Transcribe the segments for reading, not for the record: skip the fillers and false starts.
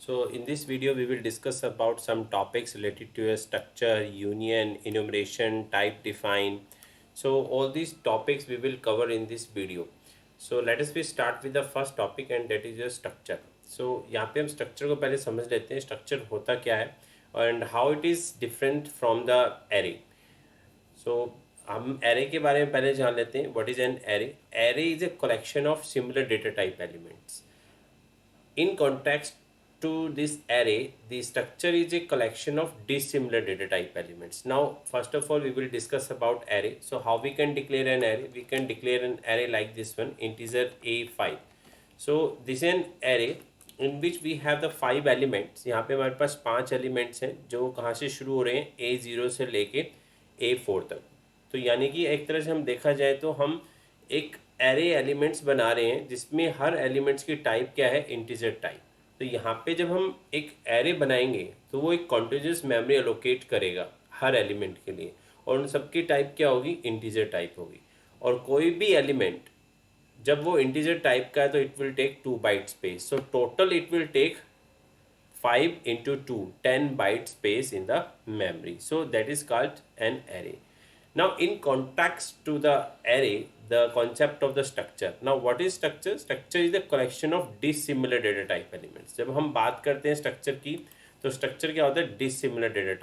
So in this video we will discuss about some topics related to a structure, union, enumeration, type define. So all these topics we will cover in this video. So let us we start with the first topic and that is your structure. So यहाँ पे हम structure को पहले समझ लेते हैं structure होता क्या है and how it is different from the array. So हम array के बारे में पहले जान लेते हैं. What is an array? Array is a collection of similar data type elements. In context to this array, the structure is a collection of dissimilar data type elements. Now, first of all, we will discuss about array. So, how we can declare an array? We can declare an array like this one, integer a5. So, this is an array in which we have the 5 elements. यहाँ पे हमारे पास 5 elements हैं जो कहाँ से शुरू हो रहे हैं a0 से लेके a4 तक. तो यानी कि एक तरह से हम देखा जाए तो हम एक एरे एलिमेंट्स बना रहे हैं जिसमें हर एलिमेंट्स की टाइप क्या है इंटीजर टाइप. तो यहाँ पे जब हम एक एरे बनाएंगे तो वो एक कॉन्टिन्यूस मेमोरी एलोकेट करेगा हर एलिमेंट के लिए और उन सबकी टाइप क्या होगी इंटीजर टाइप होगी. और कोई भी एलिमेंट जब वो इंटीजर टाइप का है तो it will take 2 byte space. So total it will take 5 into 2 10 byte space in the memory. So that is called an array. Now in context to the array, the concept of the structure. Now what is structure? Structure is the collection of dissimilar data type elements. जब हम बात करते हैं structure की तो structure क्या होता है dissimilar data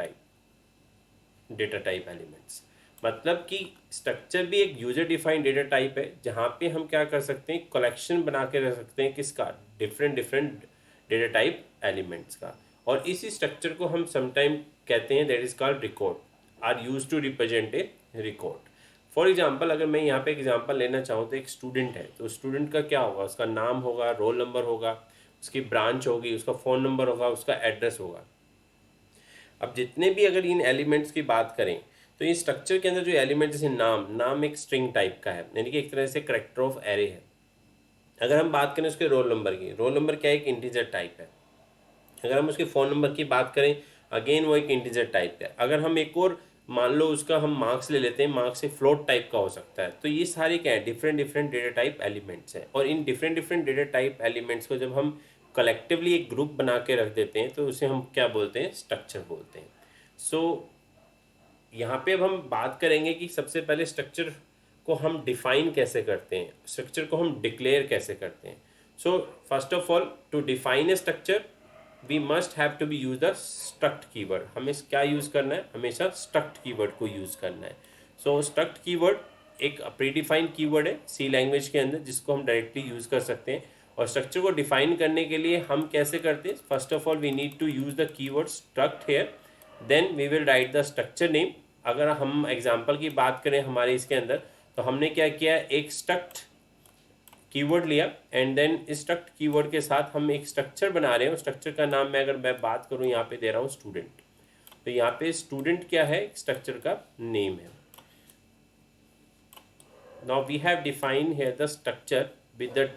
type elements. मतलब कि structure भी एक user defined data type है जहाँ पे हम क्या कर सकते हैं collection बना के रख सकते हैं किसका different डेटा टाइप एलिमेंट्स का. और इसी स्ट्रक्चर को हम समटाइम कहते हैं that is called record are use to represent a record. For example अगर मैं यहाँ पे एग्जांपल लेना चाहूँ तो एक स्टूडेंट है तो स्टूडेंट का क्या होगा उसका नाम होगा रोल नंबर होगा उसकी ब्रांच होगी उसका फ़ोन नंबर होगा उसका एड्रेस होगा. अब जितने भी अगर इन एलिमेंट्स की बात करें तो इस स्ट्रक्चर के अंदर जो एलिमेंट जैसे नाम एक स्ट्रिंग टाइप का है यानी कि एक तरह से करेक्टर ऑफ एरे है. अगर हम बात करें उसके रोल नंबर की रोल नंबर क्या एक इंटीजर टाइप है. अगर हम उसके फ़ोन नंबर की बात करें अगेन वो एक इंटीजर टाइप है. अगर हम एक और मान लो उसका हम मार्क्स ले लेते हैं मार्क्स से फ्लोट टाइप का हो सकता है. तो ये सारे क्या है डिफरेंट डेटा टाइप एलिमेंट्स हैं और in different data type elements को जब हम कलेक्टिवली एक ग्रुप बना के रख देते हैं तो उसे हम क्या बोलते हैं स्ट्रक्चर बोलते हैं. सो यहाँ पे अब हम बात करेंगे कि सबसे पहले स्ट्रक्चर को हम डिफाइन कैसे करते हैं स्ट्रक्चर को हम डिक्लेयर कैसे करते हैं. So first of all to define a structure we must have to be use the struct keyword. हमें क्या यूज़ करना है हमेशा स्ट्रक्ट कीवर्ड को यूज़ करना है. सो स्ट्रक्ट कीवर्ड एक प्रीडिफाइंड कीवर्ड है सी लैंग्वेज के अंदर जिसको हम डायरेक्टली यूज़ कर सकते हैं. और स्ट्रक्चर को डिफाइन करने के लिए हम कैसे करते हैं first of all we need to use the keyword struct here then we will write the structure name. अगर हम एग्जाम्पल की बात करें हमारे इसके अंदर तो हमने क्या किया एक स्ट्रक्ट कीवर्ड लिया एंड देन इस स्ट्रक्ट कीवर्ड के साथ हम एक स्ट्रक्चर बना रहे हैं. स्ट्रक्चर का नाम मैं अगर मैं बात करूं यहाँ पे दे रहा हूँ स्टूडेंट. तो यहाँ पे स्टूडेंट क्या है स्ट्रक्चर का नेम है. Now we have define here the structure with the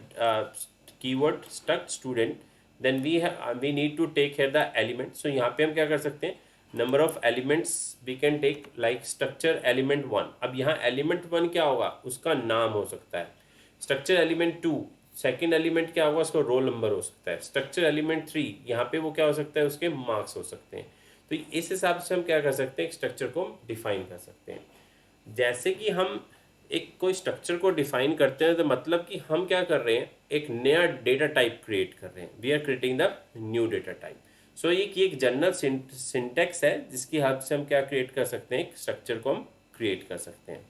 keyword struct student then we need to take here the element. So यहाँ पे हम क्या कर सकते हैं number of elements we can take like structure element 1. अब यहाँ एलिमेंट 1 क्या होगा उसका नाम हो सकता है. स्ट्रक्चर एलिमेंट 2 सेकेंड एलिमेंट क्या होगा उसका रोल नंबर हो सकता है. स्ट्रक्चर एलिमेंट 3 यहाँ पे वो क्या हो सकता है उसके मार्क्स हो सकते हैं. तो इस हिसाब से हम क्या कर सकते हैं एक स्ट्रक्चर को डिफाइन कर सकते हैं. जैसे कि हम एक कोई स्ट्रक्चर को डिफाइन करते हैं तो मतलब कि हम क्या कर रहे हैं एक नया डेटा टाइप क्रिएट कर रहे हैं. We are creating the new data type. So ये कि एक जनरल सिंटेक्स है जिसकी हेल्प से हम क्या क्रिएट कर सकते हैं एक स्ट्रक्चर को हम क्रिएट कर सकते हैं.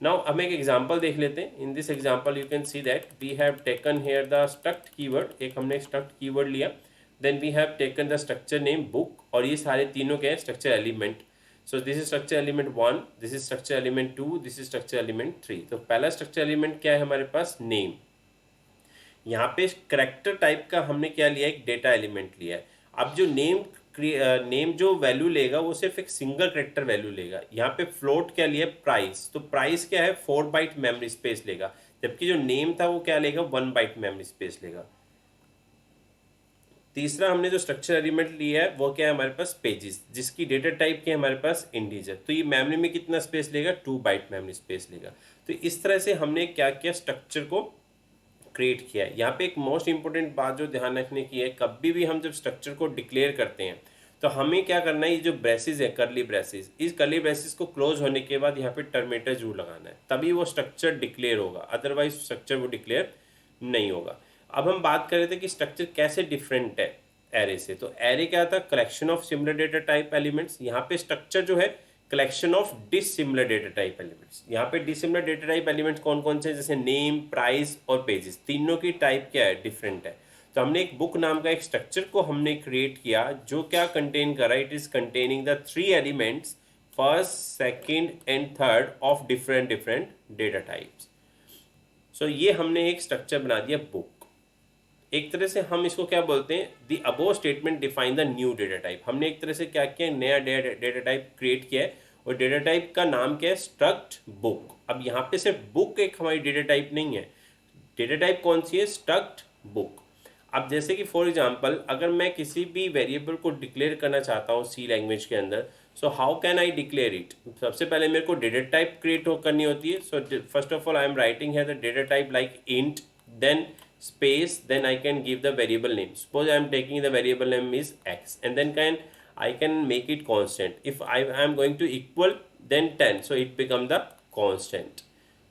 नाउ हम एक एग्जांपल देख लेते हैं. In this example you can see that we have taken here the struct keyword. एक हमने स्ट्रक्ट कीवर्ड लिया then we have taken the structure name book और ये सारे तीनों क्या है structure element. So this is structure element 1 this is structure element 2 this is structure element 3. तो पहला स्ट्रक्चर एलिमेंट क्या है हमारे पास नेम. यहाँ पे करेक्टर टाइप का हमने क्या लिया एक डेटा एलिमेंट लिया है. अब जो नेम जो वैल्यू लेगा वो सिर्फ एक सिंगल करेक्टर वैल्यू लेगा. यहाँ पे फ्लोट क्या लिया प्राइस. तो प्राइस क्या है 4 बाइट मेमोरी स्पेस लेगा जबकि जो नेम था वो क्या लेगा 1 बाइट मेमोरी स्पेस लेगा. तीसरा हमने जो स्ट्रक्चर एलिमेंट लिया है वो क्या है हमारे पास पेजेस जिसकी डेटा टाइप की है हमारे पास इंटीजर. तो ये मेमोरी में कितना स्पेस लेगा 2 बाइट मेमोरी स्पेस लेगा. तो इस तरह से हमने क्या किया स्ट्रक्चर को क्रिएट किया है। यहाँ पे एक मोस्ट इंपॉर्टेंट बात जो ध्यान रखने की है, कभी भी हम जब स्ट्रक्चर को डिक्लेयर करते हैं तो हमें क्या करना है, ये जो ब्रेसेस है कर्ली ब्रेसेस, इस कर्ली ब्रेसेस को क्लोज होने के बाद यहाँ पे टर्मिनेटर जरूर लगाना है, तभी वो स्ट्रक्चर डिक्लेयर होगा, अदरवाइज स्ट्रक्चर वो डिक्लेयर नहीं होगा। अब हम बात कर रहे थे कि स्ट्रक्चर कैसे डिफरेंट है एरे से। तो एरे क्या था, collection of similar data type elements. यहाँ पे स्ट्रक्चर जो है collection of dissimilar data type elements. यहाँ पे डिसिमिलर डेटा टाइप एलिमेंट्स कौन कौन से, जैसे नेम, प्राइस और पेजेस, तीनों की टाइप क्या है, डिफरेंट है। तो हमने एक बुक नाम का एक स्ट्रक्चर को हमने क्रिएट किया जो क्या कंटेन कर रहा है, it is containing the 3 elements first, second and third of different different data types. So ये हमने एक स्ट्रक्चर बना दिया बुक। एक तरह से हम इसको क्या बोलते हैं, the above statement define the new data type. हमने एक तरह से क्या किया, नया डेटा टाइप क्रिएट किया है और डेटा टाइप का नाम क्या है, स्ट्रक्ट बुक। अब यहाँ पे सिर्फ बुक एक हमारी डेटा टाइप नहीं है, डेटा टाइप कौन सी है, स्ट्रक्ट बुक। अब जैसे कि फॉर एग्जांपल अगर मैं किसी भी वेरिएबल को डिक्लेयर करना चाहता हूँ सी लैंग्वेज के अंदर, so how can I declare it. सबसे पहले मेरे को डेटा टाइप क्रिएट करनी होती है। So first of all I am writing है the data type like int, then space, then I can give the variable name. Suppose I am taking the variable name is x, and then I can make it constant. If I am going to equal then 10, so it become the constant.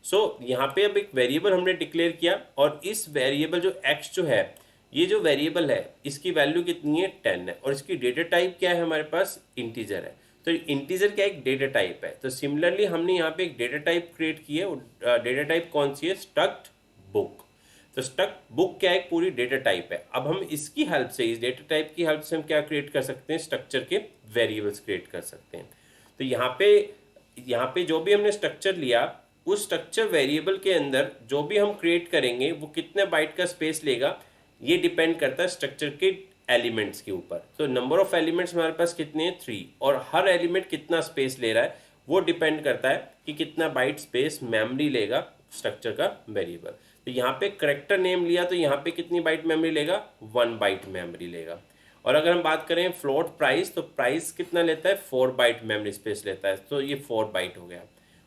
So यहाँ पे अब एक variable हमने declare किया और इस variable जो x जो है, ये जो वेरिएबल है इसकी वैल्यू कितनी है, 10 है, और इसकी डेटा टाइप क्या है, हमारे पास इंटीजर है। तो इंटीजर क्या एक डेटा टाइप है। तो सिमिलरली हमने यहाँ पे एक डेटा टाइप क्रिएट की है और डेटा टाइप कौन सी है, स्ट्रक्ट बुक। तो स्ट्रक्ट बुक क्या एक पूरी डेटा टाइप है। अब हम इसकी हेल्प से, इस डेटा टाइप की हेल्प से हम क्या क्रिएट कर सकते हैं, स्ट्रक्चर के वेरिएबल्स क्रिएट कर सकते हैं। तो यहाँ पे जो भी हमने स्ट्रक्चर लिया, उस स्ट्रक्चर वेरिएबल के अंदर जो भी हम क्रिएट करेंगे वो कितने बाइट का स्पेस लेगा, ये डिपेंड करता है स्ट्रक्चर के एलिमेंट्स के ऊपर। तो नंबर ऑफ एलिमेंट्स हमारे पास कितने हैं, 3, और हर एलिमेंट कितना स्पेस ले रहा है वो डिपेंड करता है कि कितना बाइट स्पेस मेमोरी लेगा स्ट्रक्चर का वेरिएबल। तो यहाँ पे करेक्टर नेम लिया तो यहाँ पे कितनी बाइट मेमोरी लेगा, 1 बाइट मेमोरी लेगा। और अगर हम बात करें फ्लोट प्राइस, तो प्राइस कितना लेता है, 4 बाइट मेमोरी स्पेस लेता है, तो ये 4 बाइट हो गया।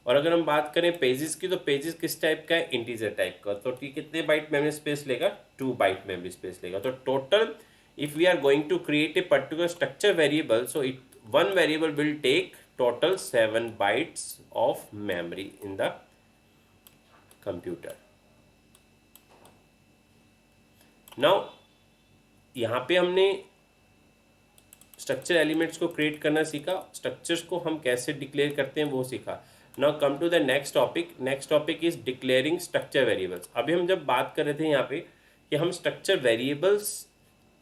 और अगर हम बात करें पेजेस की, तो पेजेस किस टाइप का है, इंटीजर टाइप का, तो कितने बाइट मेमोरी स्पेस लेगा, 2 बाइट मेमोरी स्पेस लेगा। तो total if we are going to create a particular structure variable, so one variable will take total 7 bytes of memory in the computer. Now यहाँ पे हमने structure elements को create करना सीखा, structures को हम कैसे डिक्लेयर करते हैं वो सीखा। Now come to the next topic. Next topic is declaring structure variables. अभी हम जब बात कर रहे थे यहाँ पे कि हम स्ट्रक्चर वेरिएबल्स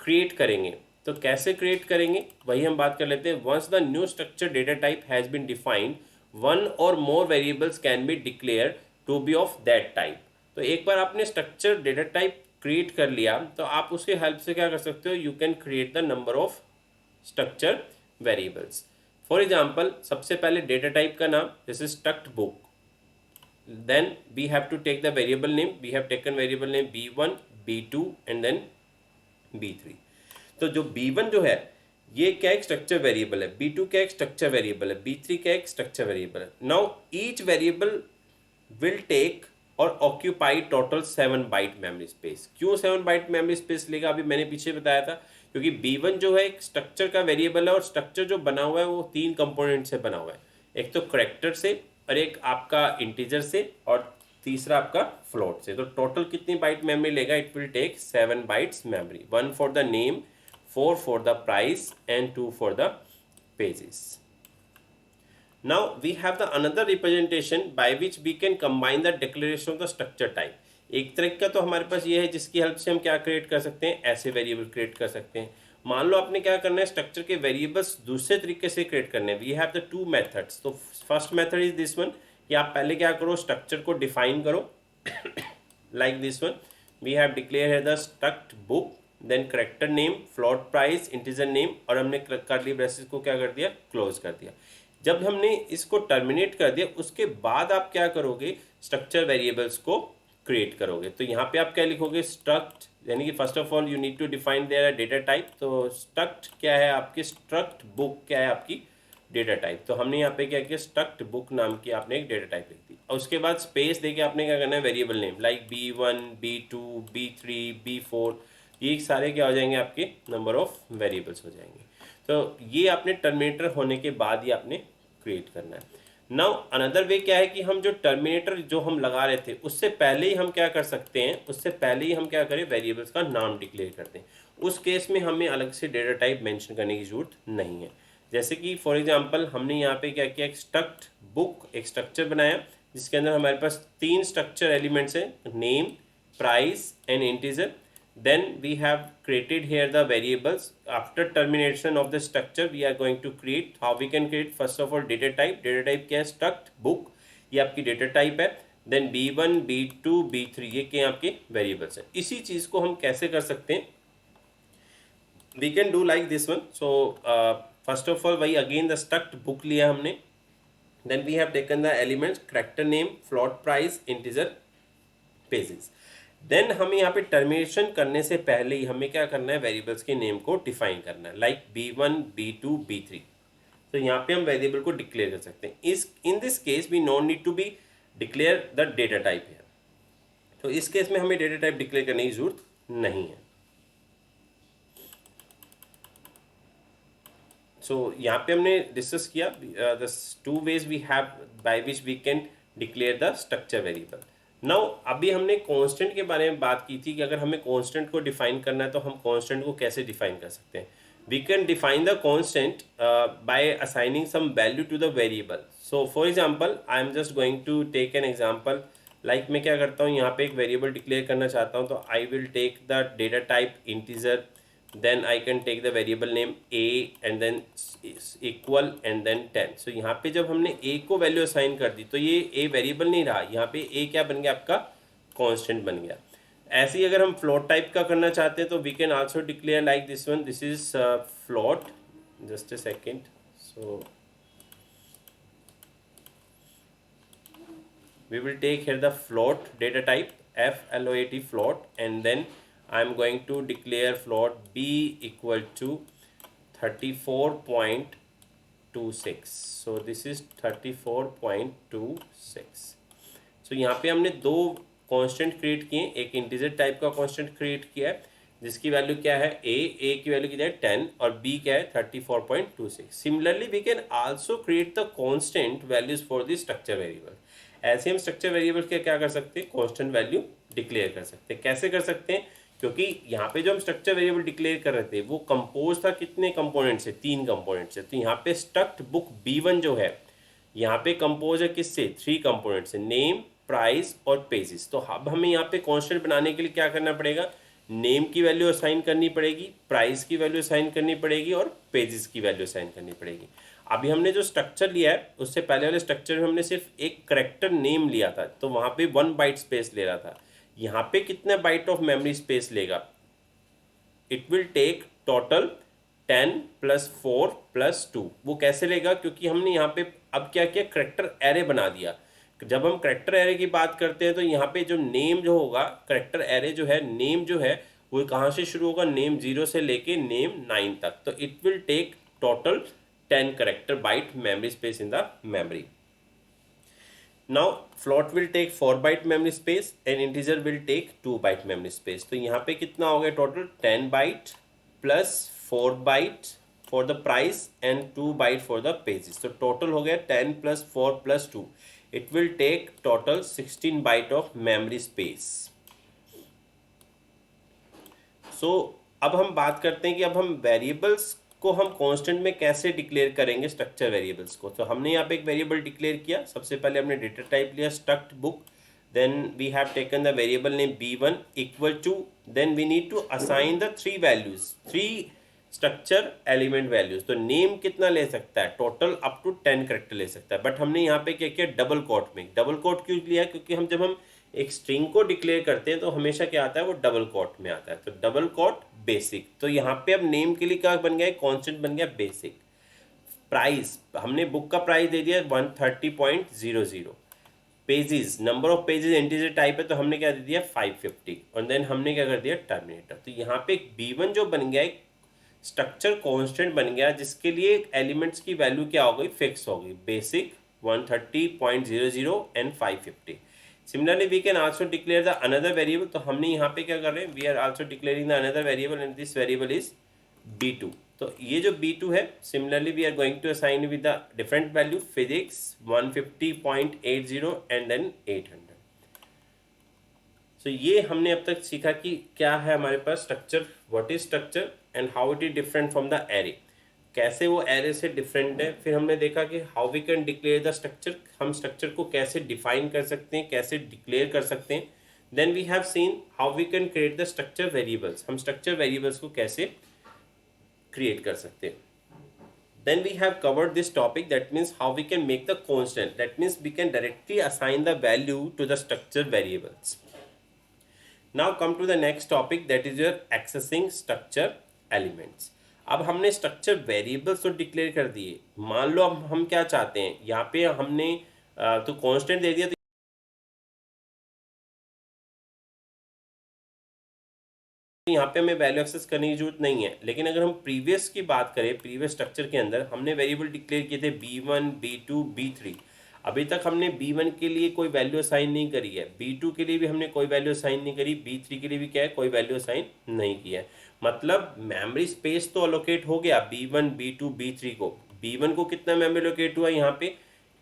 क्रिएट करेंगे, तो कैसे क्रिएट करेंगे वही हम बात कर लेते हैं। Once the new structure data type has been defined, 1 और more variables can be declare to be of that type. तो एक बार आपने स्ट्रक्चर डेटा टाइप क्रिएट कर लिया तो आप उसके हेल्प से क्या कर सकते हो, you can create the number of structure variables. For example सबसे पहले डेटा टाइप का नाम, this is struct book, then we have to take the variable name, we have taken variable name b1, b2 and then b3। तो जो b1 जो है ये क्या एक स्ट्रक्चर वेरिएबल है, b2 क्या एक स्ट्रक्चर वेरिएबल है, b3 क्या एक स्ट्रक्चर वेरिएबल है। Now each variable will take और occupy total 7 byte memory space. क्यों 7 बाइट मेमोरी स्पेस लेगा, अभी मैंने पीछे बताया था, क्योंकि b1 जो है एक स्ट्रक्चर का वेरिएबल है और स्ट्रक्चर जो बना हुआ है वो 3 कंपोनेंट से बना हुआ है, एक तो करेक्टर से और एक आपका इंटीजर से और तीसरा आपका फ्लोट से। तो टोटल कितनी बाइट मेमोरी लेगा, it will take 7 bytes memory, 1 for the name, 4 for the price and 2 for the pages. Now we have the another representation by which we can combine the declaration of the structure type. एक तरीका तो हमारे पास ये है जिसकी help से हम क्या क्रिएट कर सकते हैं, ऐसे वेरिएबल क्रिएट कर सकते हैं। मान लो आपने क्या करना है, स्ट्रक्चर के वेरिएबल्स दूसरे तरीके से क्रिएट करने हैं। We have the 2 methods. तो first method is this one, कि आप पहले क्या करो, स्ट्रक्चर को डिफाइन करो like this one, we have declare है the struct book, then character name, float price, integer name, और हमने कर्ली ब्रेसेस को क्या कर दिया, क्लोज कर दिया। जब हमने इसको टर्मिनेट कर दिया उसके बाद आप क्या करोगे, स्ट्रक्चर वेरिएबल्स को क्रिएट करोगे। तो यहाँ पे आप क्या लिखोगे, स्ट्रक्ट, यानी कि first of all you need to define their data type. तो स्ट्रक्ट क्या है आपकी, स्ट्रक्ट बुक क्या है आपकी डेटा टाइप। तो हमने यहाँ पे क्या किया, स्ट्रक्ट बुक नाम की आपने एक डेटा टाइप लिख दी। उसके बाद स्पेस देके आपने क्या करना है, variable name like B1, B2, B3, B4, ये सारे क्या हो जाएंगे, आपके नंबर ऑफ वेरिएबल्स हो जाएंगे। तो ये आपने टर्मिनेटर होने के बाद ही आपने क्रिएट करना है। नाउ अनदर वे क्या है कि हम जो टर्मिनेटर जो हम लगा रहे थे उससे पहले ही हम क्या कर सकते हैं, उससे पहले ही हम क्या करें, वेरिएबल्स का नाम डिक्लेयर करते हैं। उस केस में हमें अलग से डेटा टाइप मेंशन करने की जरूरत नहीं है। जैसे कि फॉर एग्जांपल हमने यहाँ पे क्या किया, एक स्ट्रक्ट बुक एक स्ट्रक्चर बनाया जिसके अंदर हमारे पास 3 स्ट्रक्चर एलिमेंट्स हैं, name, price and integer. Then we have created here the variables. After termination of the structure we are going to create, how we can create, first of all data type क्या है, struct book, ये आपकी data type है। then B1, B2, B3 ये क्या आपके variables हैं। इसी चीज़ को हम कैसे कर सकते हैं, we can do like this one. So first of all वही again the struct book लिया हमने, then we have taken the elements character name, float price, integer, pages। Then हमें यहाँ पे टर्मिनेशन करने से पहले ही हमें क्या करना है, वेरिएबल्स के नेम को डिफाइन करना है, लाइक B1, B2, B3। तो यहाँ पे हम वेरिएबल को डिक्लेयर कर सकते हैं। इस in this case we no need to be declare the data type है। तो इस केस में हमें डेटा टाइप डिक्लेयर करने की जरूरत नहीं है। सो यहाँ पे हमने डिस्कस किया the 2 ways we have by which we can declare the structure variable. Now अभी हमने कांस्टेंट के बारे में बात की थी कि अगर हमें कांस्टेंट को डिफाइन करना है तो हम कांस्टेंट को कैसे डिफाइन कर सकते हैं। We can define the constant by assigning some value to the variable. So for example I am just going to take an example, like मैं क्या करता हूँ, यहाँ पे एक वेरिएबल डिक्लेयर करना चाहता हूँ तो I will take the data type integer, then I can take the variable name a and then equal and then 10। so यहाँ पे जब हमने a को वैल्यू असाइन कर दी तो ये a वेरिएबल नहीं रहा, यहाँ पे a क्या बन गया, आपका कांस्टेंट बन गया। ऐसे ही अगर हम फ्लोट टाइप का करना चाहते हैं तो we can also declare like this one, this is float, just a second. So we will take here the float data type float float, and then I am going to declare float b equal to 34.26। so this is 34.26। so यहाँ पे हमने 2 constant create किए, एक integer type का constant create किया है जिसकी value क्या है, a की वैल्यू कितना है 10 और b क्या है 34.26। Similarly we can also create the constant values for the structure variable. ऐसे हम स्ट्रक्चर वेरिएबल के क्या कर सकते हैं, कांस्टेंट वैल्यू डिक्लेयर कर सकते हैं। कैसे कर सकते हैं, क्योंकि यहाँ पे जो हम स्ट्रक्चर वेरिएबल डिक्लेयर कर रहे थे वो कंपोज था कितने कंपोनेंट से, 3 कंपोनेंट से। तो यहाँ पे स्ट्रक्ट बुक B1 जो है यहाँ पे कंपोज है किससे, 3 कंपोनेंट से, नेम, प्राइस और पेजेस। तो अब हमें यहाँ पे कांस्टेंट बनाने के लिए क्या करना पड़ेगा, नेम की वैल्यू असाइन करनी पड़ेगी, प्राइस की वैल्यू असाइन करनी पड़ेगी और पेजेस की वैल्यू असाइन करनी पड़ेगी। अभी हमने जो स्ट्रक्चर लिया है उससे पहले वाले स्ट्रक्चर में हमने सिर्फ एक करेक्टर नेम लिया था तो वहाँ पे 1 बाइट स्पेस ले रहा था। यहाँ पे कितने बाइट ऑफ मेमोरी स्पेस लेगा, इट विल टेक टोटल 10 + 4 + 2। वो कैसे लेगा, क्योंकि हमने यहाँ पे अब क्या किया, करेक्टर एरे बना दिया। जब हम करेक्टर एरे की बात करते हैं तो यहाँ पे जो नेम जो होगा, करेक्टर एरे जो है, नेम जो है वो कहाँ से शुरू होगा, नेम 0 से लेके नेम 9 तक। तो it will take total 10 character byte memory space in the memory। now float will take 4 byte memory space and integer will take 2 byte memory space। तो यहाँ पे कितना हो गया total, 10 byte plus 4 byte for the price and 2 byte for the pages। तो total हो गया 10 + 4 + 2, it will take total 16 byte of memory space। so अब हम बात करते हैं कि अब हम वेरिएबल्स को हम कांस्टेंट में कैसे डिक्लेयर करेंगे स्ट्रक्चर वेरिएबल्स को। तो हमने यहाँ पे एक वेरिएबल डिक्लेयर किया, सबसे पहले हमने डेटा टाइप लिया struct book, then we have taken the variable name B1 equal to, then we need to assign the 3 values, 3 structure element values. तो नेम कितना ले सकता है, टोटल अप टू 10 करेक्टर ले सकता है, बट हमने यहाँ पे क्या किया, डबल कोट में। डबल कोट क्यों लिया, क्योंकि जब हम एक स्ट्रिंग को डिक्लेयर करते हैं तो हमेशा क्या आता है, वो डबल कोट में आता है। तो डबल कोट बेसिक, तो यहाँ पे अब नेम के लिए क्या बन गया, कांस्टेंट बन गया बेसिक। प्राइस, हमने बुक का प्राइस दे दिया 130.00। Pages, number of pages integer type है तो हमने क्या दे दिया 550, और देन हमने क्या कर दिया टर्मिनेटर। तो यहाँ पे B1 जो बन गया एक स्ट्रक्चर कांस्टेंट बन गया जिसके लिए एलिमेंट्स की वैल्यू क्या हो गई, फिक्स हो गई, basic, 130.00 and 550. Similarly, we can also declare the another variable. तो हमने यहाँ पे क्या कर रहे हैं, we are also declaring the another variable and this variable is B2. तो ये जो B2 है, similarly we are going to assign with the different value physics 150.80 and then 800. So ये हमने अब तक सीखा कि क्या है हमारे पास structure, what is structure and how it is different from the array, कैसे वो एरे से डिफरेंट है। फिर हमने देखा कि how we can declare the structure, हम स्ट्रक्चर को कैसे डिफाइन कर सकते हैं, कैसे डिक्लेयर कर सकते हैं। Then we have seen how we can create the structure variables, हम स्ट्रक्चर वेरिएबल्स को कैसे क्रिएट कर सकते हैं। Then we have covered this topic, that means how we can make the constant, that means we can directly assign the value to the structure variables. Now come to the next topic, that is your accessing structure elements. अब हमने structure variables तो declare कर दिए, मान लो अब हम क्या चाहते हैं, यहाँ पे हमने तो कांस्टेंट दे दिया, तो यहाँ पे हमें वैल्यू एक्सेस करने की जरूरत नहीं है। लेकिन अगर हम प्रीवियस की बात करें, प्रीवियस स्ट्रक्चर के अंदर हमने वेरिएबल डिक्लेयर किए थे B1, B2, B3। अभी तक हमने B1 के लिए कोई वैल्यू असाइन नहीं करी है, B2 के लिए भी हमने कोई वैल्यू असाइन नहीं करी, B3 के लिए भी क्या है, कोई वैल्यू असाइन नहीं किया है। मतलब मेमोरी स्पेस तो अलोकेट हो गया B1, B2, B3 को। B1 को कितना मेमोरी अलोकेट हुआ, यहाँ पे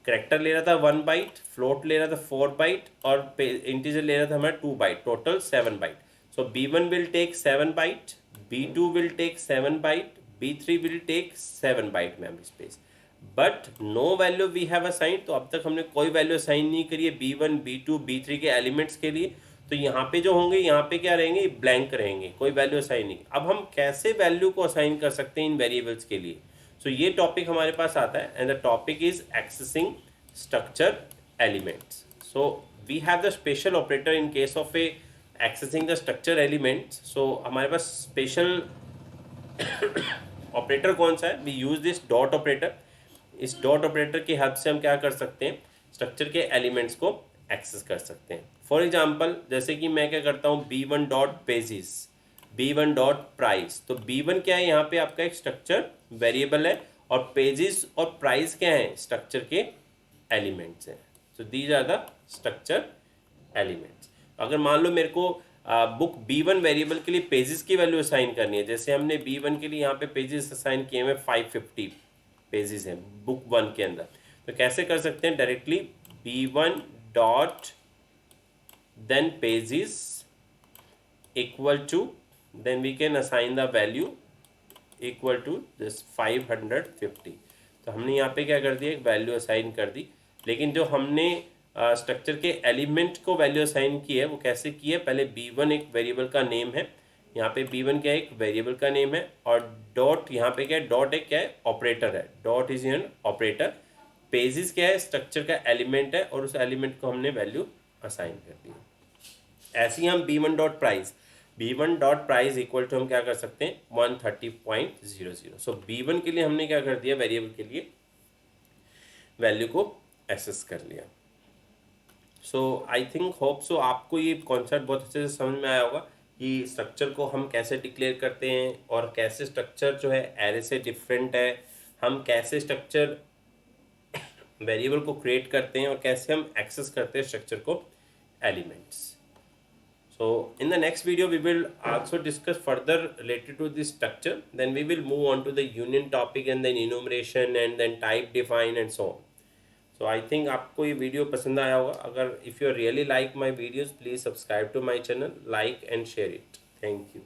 करेक्टर ले रहा था 1 बाइट, फ्लोट ले रहा था 4 बाइट और इंटीजर ले रहा था हमारा 2 byte, total 7 byte. So B1 will take 7 byte, B2 will take 7 byte, B3 will take 7 byte memory space. But no value we have assigned, तो अब तक हमने कोई वैल्यू असाइन नहीं करी है B1, B2, B3 के एलिमेंट्स के लिए। तो यहाँ पे जो होंगे, यहाँ पे क्या रहेंगे, ब्लैंक रहेंगे, कोई वैल्यू असाइन नहीं। अब हम कैसे वैल्यू को असाइन कर सकते हैं इन वेरिएबल्स के लिए, सो ये टॉपिक हमारे पास आता है and the topic is accessing structure elements. So we have the special operator in case of a accessing the structure elements. So हमारे पास स्पेशल ऑपरेटर कौन सा है, we use this dot operator. इस डॉट ऑपरेटर की help से हम क्या कर सकते हैं, स्ट्रक्चर के एलिमेंट्स को एक्सेस कर सकते हैं। फॉर एग्जांपल, जैसे कि मैं क्या करता हूँ, B1 dot pages, B1 dot price. तो B1 क्या है, यहाँ पे आपका एक स्ट्रक्चर वेरिएबल है और पेजेस और प्राइस क्या है, स्ट्रक्चर के एलिमेंट्स हैं। So these are the structure elements. अगर मान लो मेरे को बुक B1 वेरिएबल के लिए पेजेस की वैल्यू असाइन करनी है, जैसे हमने B1 के लिए यहाँ पे पेजेस असाइन किए हुए 550 पेजेस हैं बुक 1 के अंदर, तो कैसे कर सकते हैं, directly B1 dot then pages equal to, then we can assign the value equal to this 550। तो हमने यहाँ पे क्या कर दिया, एक वैल्यू असाइन कर दी। लेकिन जो हमने स्ट्रक्चर के एलिमेंट को वैल्यू असाइन की है वो कैसे की है, पहले B1 एक वेरिएबल का नेम है, यहाँ पे B1 क्या है, एक वेरिएबल का नेम है, और डॉट यहाँ पे क्या है, डॉट एक क्या है, ऑपरेटर है, dot is an operator. Pages क्या है, स्ट्रक्चर का एलिमेंट है और उस एलिमेंट को हमने वैल्यू असाइन कर दी। ऐसे ही हम B1 dot price, B1 dot price equal to हम क्या कर सकते हैं, 130.00। सो B1 के लिए हमने क्या कर दिया, वेरिएबल के लिए वैल्यू को एक्सेस कर लिया। सो आई थिंक होप सो आपको ये कॉन्सेप्ट बहुत अच्छे से समझ में आया होगा कि स्ट्रक्चर को हम कैसे डिक्लेयर करते हैं और कैसे स्ट्रक्चर जो है एरे से डिफरेंट है, हम कैसे स्ट्रक्चर वेरिएबल को क्रिएट करते हैं और कैसे हम एक्सेस करते हैं स्ट्रक्चर को elements. So in the next video we will also discuss further related to this structure, then we will move on to the union topic and then enumeration and then type define and so on. So I think आपको ये video पसंद आया होगा। अगर if you really like my videos, please subscribe to my channel, like and share it. Thank you.